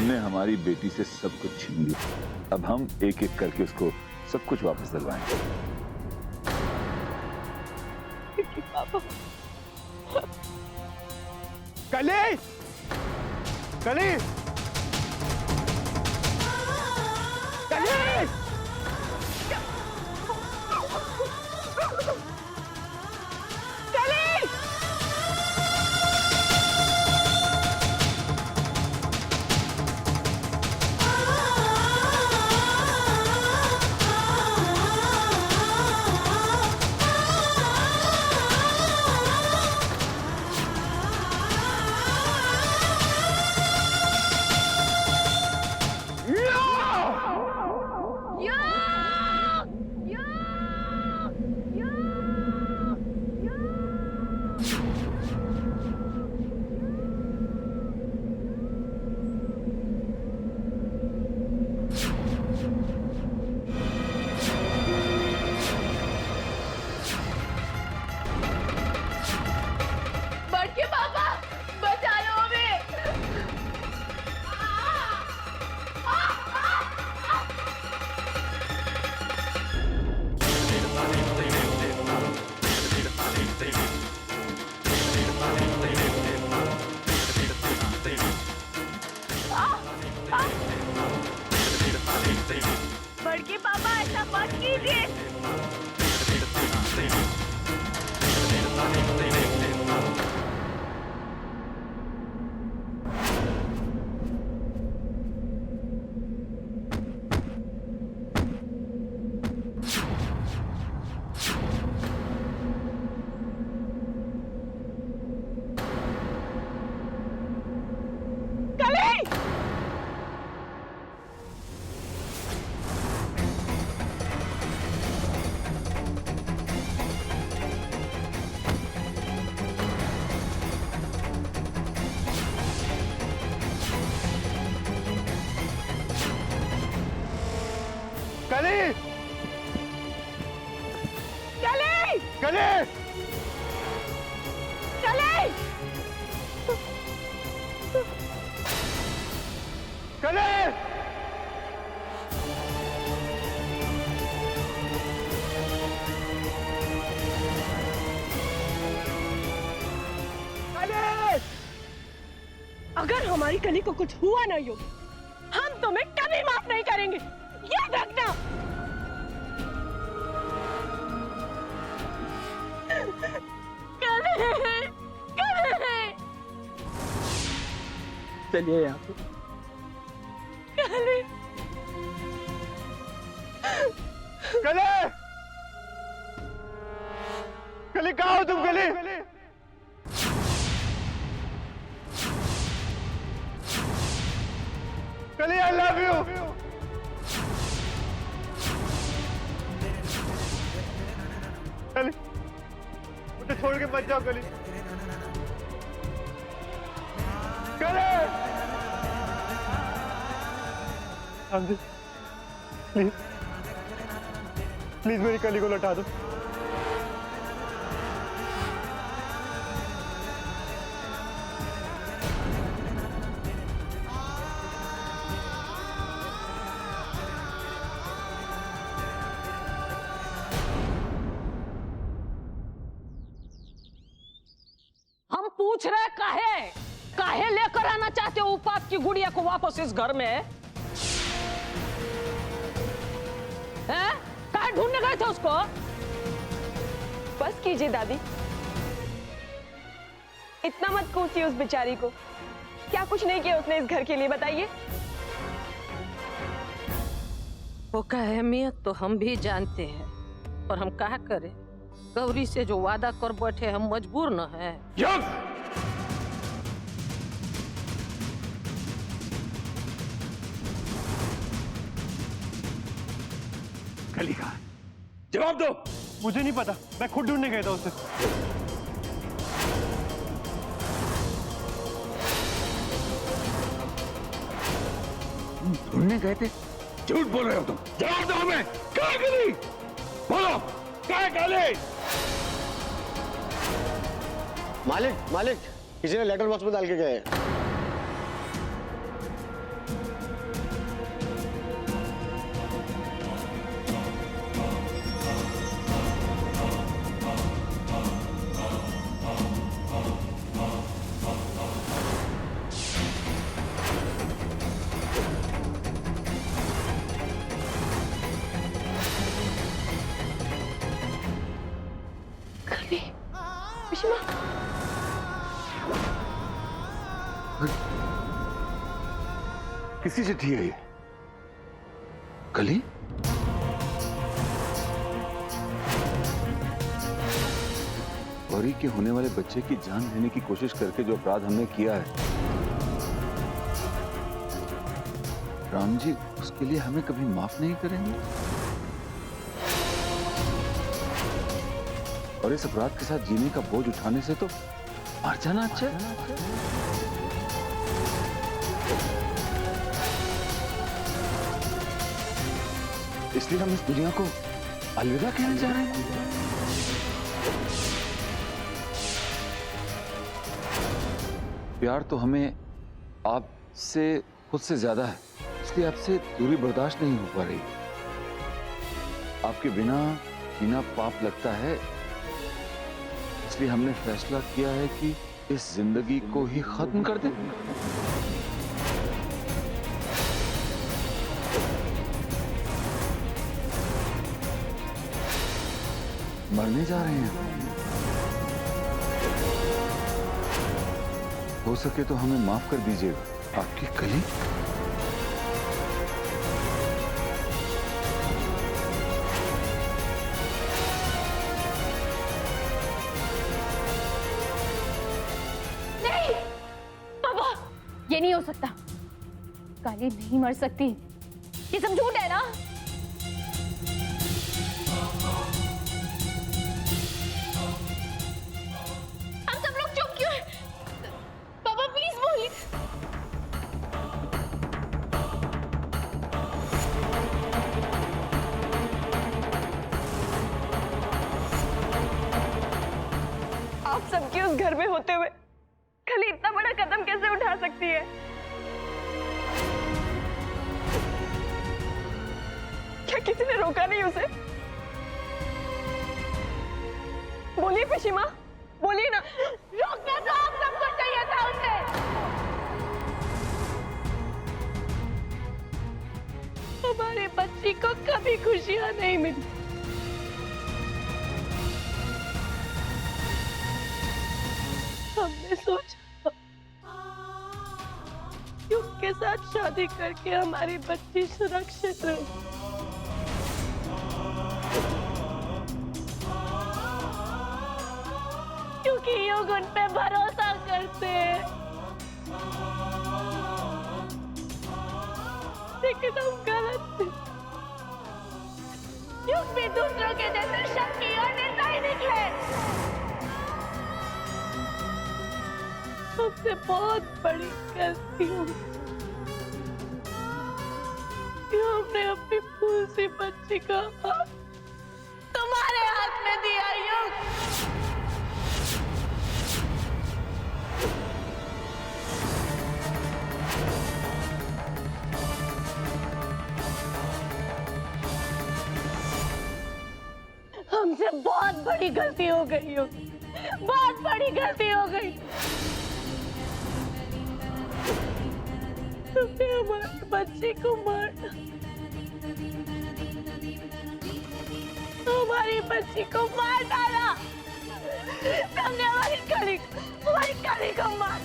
तुमने हमारी बेटी से सब कुछ छीन लिया। अब हम एक एक करके उसको सब कुछ वापस दिलवाएंगे। पापा कली कली कली बड़के पापा ऐसा मत कीजिए। कली कली कली कली कली अगर हमारी कली को कुछ हुआ ना योगी, हम तुम्हें कभी माफ नहीं करेंगे, याद रखना। चलिए यहाँ पे। कली कली कली कहाँ हो तुम? कली कली आई लव यू। कली मुझे छोड़ के मत जाओ। कली कली प्लीज प्लीज मेरी कली को लौटा दो। हम पूछ रहे काहे लेकर आना चाहते हो उपात की गुड़िया को वापस इस घर में? हैं? कहाँ ढूंढने गए थे उसको? बस कीजिए दादी, इतना मत कोसिए उस बेचारी को। क्या कुछ नहीं किया उसने इस घर के लिए, बताइए। वो का अहमियत तो हम भी जानते हैं, पर हम क्या करें? गौरी से जो वादा कर बैठे हम मजबूर न हैं। कली कहाँ है? जवाब दो। मुझे नहीं पता, मैं खुद ढूंढने गया था उसे। ढूंढने गए थे? झूठ बोल रहे हो तुम। जवाब दो हमें। कहाँ कली? बोलो कहाँ कली? मालिक मालिक किसी ने लेटर बॉक्स में डाल के गए। किसकी चिट्ठी है ये? कली? गौरी के होने वाले बच्चे की जान लेने की कोशिश करके जो अपराध हमने किया है, राम जी उसके लिए हमें कभी माफ नहीं करेंगे। और इस अपराध के साथ जीने का बोझ उठाने से तो मर जाना अच्छा है। इसलिए हम इस दुनिया को अलविदा कहने जा रहे हैं। प्यार तो हमें आपसे खुद से ज्यादा है, इसलिए आपसे दूरी बर्दाश्त नहीं हो पा रही। आपके बिना जीना पाप लगता है, इसलिए हमने फैसला किया है कि इस जिंदगी को ही खत्म कर दें। मरने जा रहे हैं। हो सके तो हमें माफ कर दीजिएगा। आपकी कली? नहीं पापा, ये नहीं हो सकता। काली नहीं मर सकती, ये सब झूठ है ना। हम सब लोग चुप क्यों हैं? पापा प्लीज बोलिए। आप सबके उस घर में होते हुए कली इतना बड़ा कदम कैसे उठा सकती है? क्या किसी ने रोका नहीं उसे? बोलिए पिशीमा, बोलिए ना। रोकना तो आप सबको चाहिए था उसे। हमारे बच्ची को कभी खुशियां नहीं मिली। हमने सोचा कि उसके साथ शादी करके हमारी बच्ची सुरक्षित रहे। क्योंकि योग उन पे भरोसा करते हैं। लेकिन हम गलत थे। योग भी दूसरों के जैसे शक्ति और निर्दयी निकले। हमसे बहुत बड़ी गलती हुई कि हमने अपनी फूल सी बच्ची का हाथ तुम्हारे हाथ में दिया। योग हमसे बहुत बड़ी गलती हो गई। योग बहुत बड़ी गलती हो गई। तुमने हमारे बच्चे को मारा, हमारी बच्ची को मार डाला। तुमने हमारी कली को मार डाला।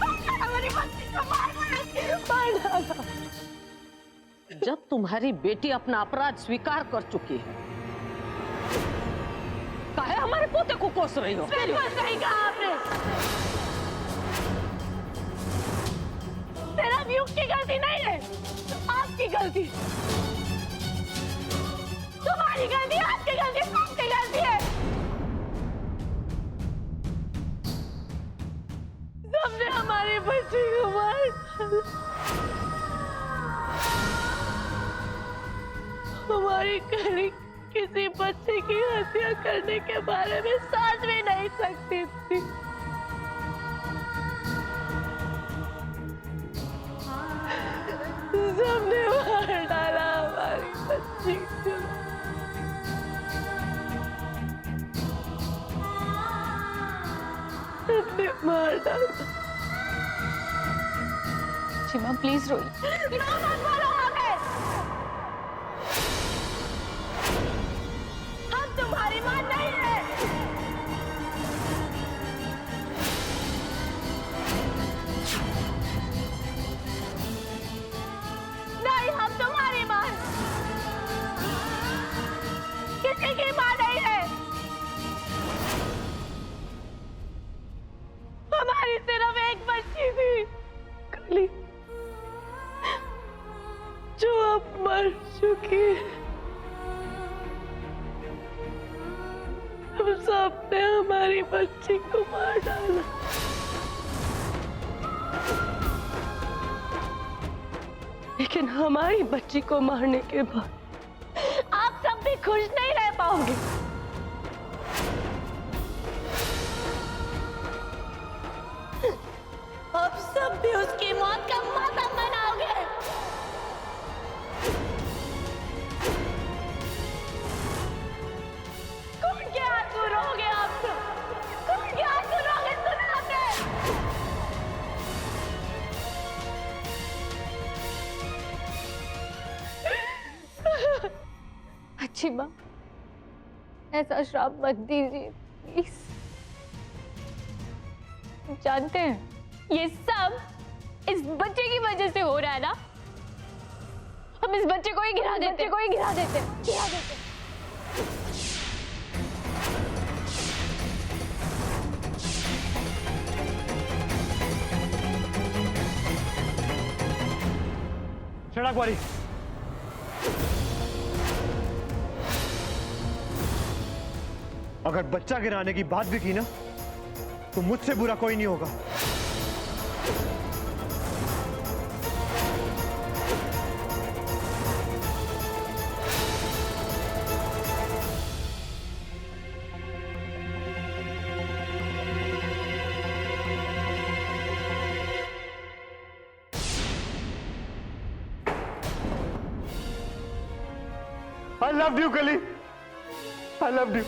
तुमने हमारी बच्ची को मार डाला। जब तुम्हारी बेटी अपना अपराध स्वीकार कर चुकी है, काहे हमारे पोते को कोस रही हो? बिल्कुल सही कहा आपने। तेरा युग की गलती नहीं है, आपकी गलती। तुम्हारी गलती, आपकी गलती, सबकी गलती है। सबने हमारी बच्ची को मार डाला। हमारी कली किसी बच्चे की हत्या करने के बारे में सोच भी नहीं सकती थी। सबने मार डाला हमारी बच्ची को। सबने मार डाला। सीमा प्लीज रोइए। ना मत बोलो आगे। हम तुम्हारी मां नहीं है। लेकिन हमारी बच्ची को मारने के बाद आप सब भी खुश नहीं रह पाओगे। आप सब भी उसकी मौत का मातम मनाओगे। कौन के आंसू रोगे आप सब? कौन के आंसू रोगे सुनाते? अच्छी माँ, ऐसा श्राप मत दीजिए प्लीज। जानते हैं ये सब इस बच्चे की वजह से हो रहा है ना। हम इस बच्चे को ही गिरा देते, गिरा देते। सड़क वाली अगर बच्चा गिराने की बात भी की ना तो मुझसे बुरा कोई नहीं होगा। I loved you, Kali. I loved you.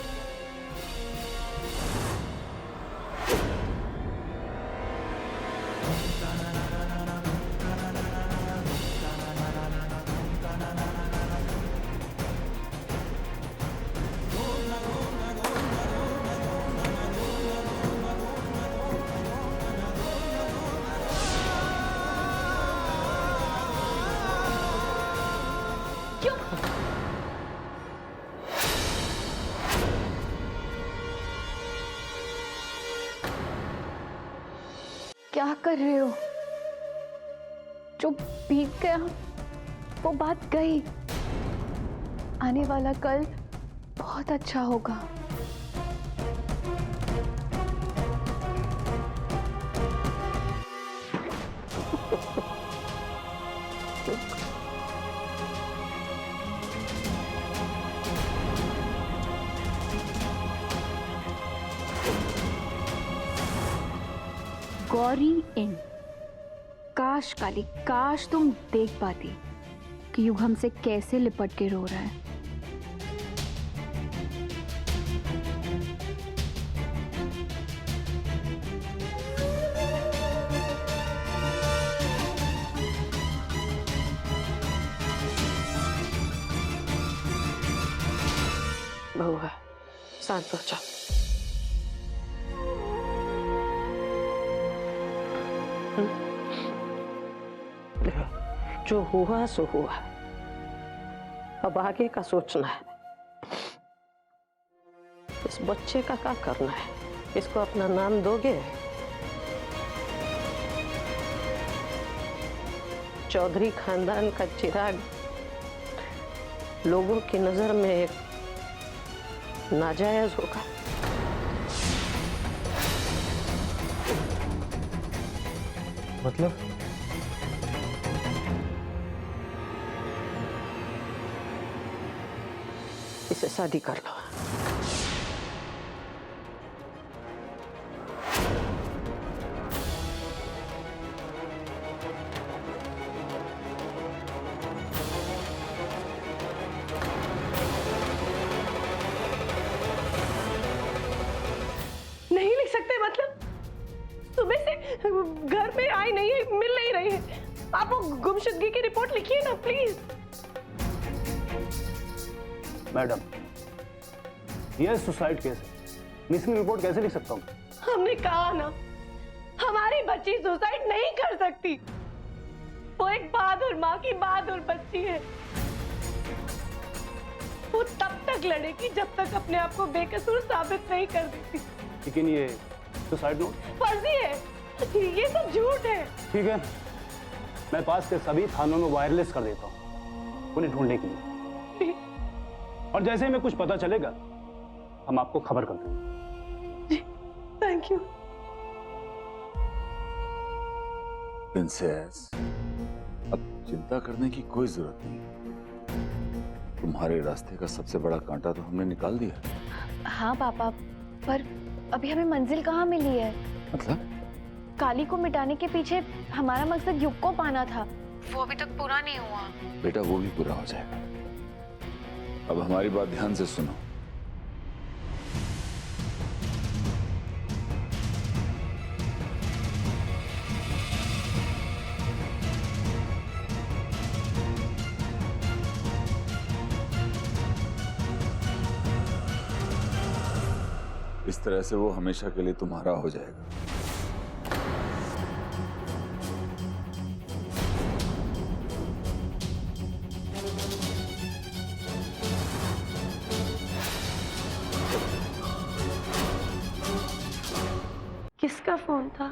क्या कर रहे हो? जो बीत गया वो बात गई। आने वाला कल बहुत अच्छा होगा। गौरी इन। काश काली, काश तुम देख पाती कि युग हमसे कैसे लिपट के रो रहा है। बहुआ, शांत हो जाओ। जो हुआ सो हुआ, अब आगे का सोचना है। इस बच्चे का क्या करना है? इसको अपना नाम दोगे? चौधरी खानदान का चिराग लोगों की नजर में एक नाजायज होगा। मतलब इसे शादी कर लो। नहीं लिख सकते मतलब? सुबह से घर में आई नहीं है, मिल नहीं रही है। आप वो गुमशुदगी की रिपोर्ट लिखिए ना प्लीज। मैडम, यह सुसाइड केस है, मिसिंग रिपोर्ट कैसे लिख सकता हूँ? हमने कहा ना, हमारी बच्ची सुसाइड नहीं कर सकती। वो एक बहादुर माँ की बहादुर बच्ची है। वो तब तक लड़ेगी जब तक अपने आप को बेकसूर साबित नहीं कर देती। लेकिन ये सुसाइड नोट फर्जी है, ये सब झूठ है। ठीक है, मैं पास के सभी थानों में वायरलेस कर देता हूँ उन्हें ढूंढने के लिए, और जैसे ही मैं कुछ पता चलेगा हम आपको खबर कर देंगे। Thank you. प्रिंसेस, अब चिंता करने की कोई जरूरत नहीं। तुम्हारे रास्ते का सबसे बड़ा कांटा तो हमने निकाल दिया। हाँ पापा, पर अभी हमें मंजिल कहाँ मिली है? मतलब काली को मिटाने के पीछे हमारा मकसद युग को पाना था, वो अभी तक पूरा नहीं हुआ। बेटा वो भी पूरा हो जाएगा। अब हमारी बात ध्यान से सुनो। इस तरह से वो हमेशा के लिए तुम्हारा हो जाएगा। किसका फोन था?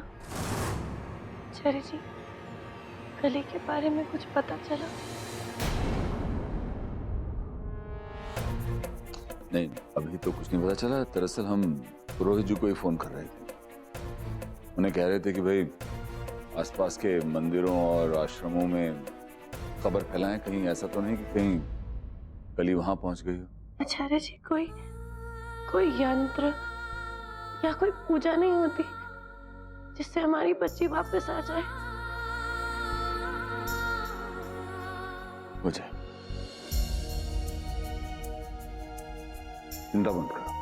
आचार्य जी, कली के बारे में कुछ पता चला? नहीं, अभी तो कुछ नहीं पता चला। दरअसल हम पुरोहित जी को ही फोन कर रहे थे। उन्हें कह रहे थे कि भाई आसपास के मंदिरों और आश्रमों में खबर फैलाएं, कहीं ऐसा तो नहीं कि कहीं कली वहां पहुंच गई हो। आचार्य जी, कोई यंत्र या कोई पूजा नहीं होती जिससे हमारी बच्ची वापस आ जाए? हो जाए। चिंता बंद करो।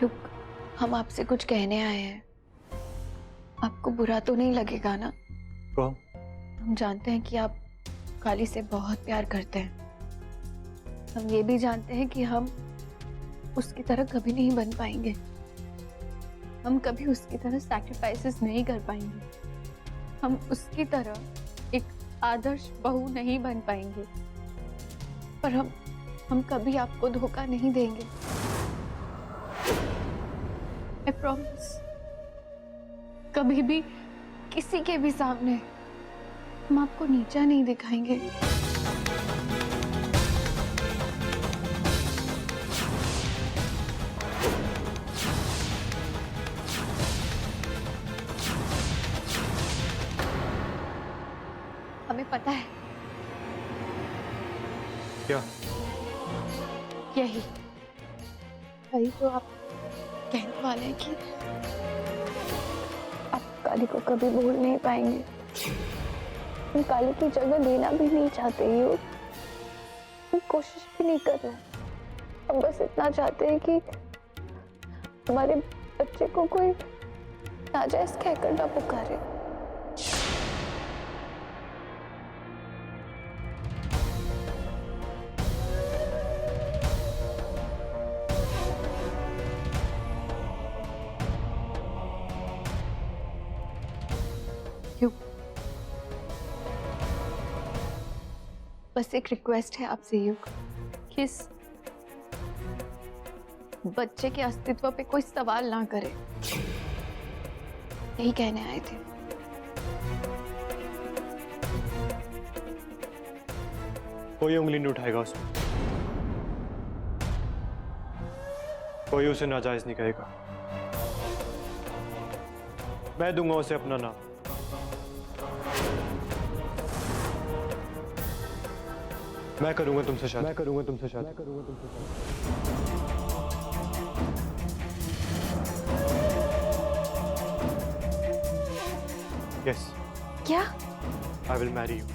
युग, हम आपसे कुछ कहने आए हैं। आपको बुरा तो नहीं लगेगा ना? कौन? हम जानते हैं कि आप काली से बहुत प्यार करते हैं। हम ये भी जानते हैं कि हम उसकी तरह कभी नहीं बन पाएंगे। हम कभी उसकी तरह सैक्रिफाइसेस नहीं कर पाएंगे। हम उसकी तरह एक आदर्श बहू नहीं बन पाएंगे। पर हम कभी आपको धोखा नहीं देंगे। I promise। कभी भी किसी के भी सामने हम आपको नीचा नहीं दिखाएंगे। हमें पता है। क्या? यही जो आप कहने वाले हैं कि आप काली को कभी भूल नहीं पाएंगे। हम काली की जगह लेना भी नहीं चाहते हो। हम कोशिश भी नहीं कर रहे। हम बस इतना चाहते हैं कि हमारे बच्चे को कोई नाजायज कहकर ना पुकारे। युग, बस एक रिक्वेस्ट है आपसे युग, कि इस बच्चे के अस्तित्व पे कोई सवाल ना करे। यही कहने आए थे। कोई उंगली नहीं उठाएगा उसमें। कोई उसे नाजायज नहीं कहेगा। मैं दूंगा उसे अपना नाम। मैं करूंगा तुमसे शादी। Yes, क्या? I will marry you.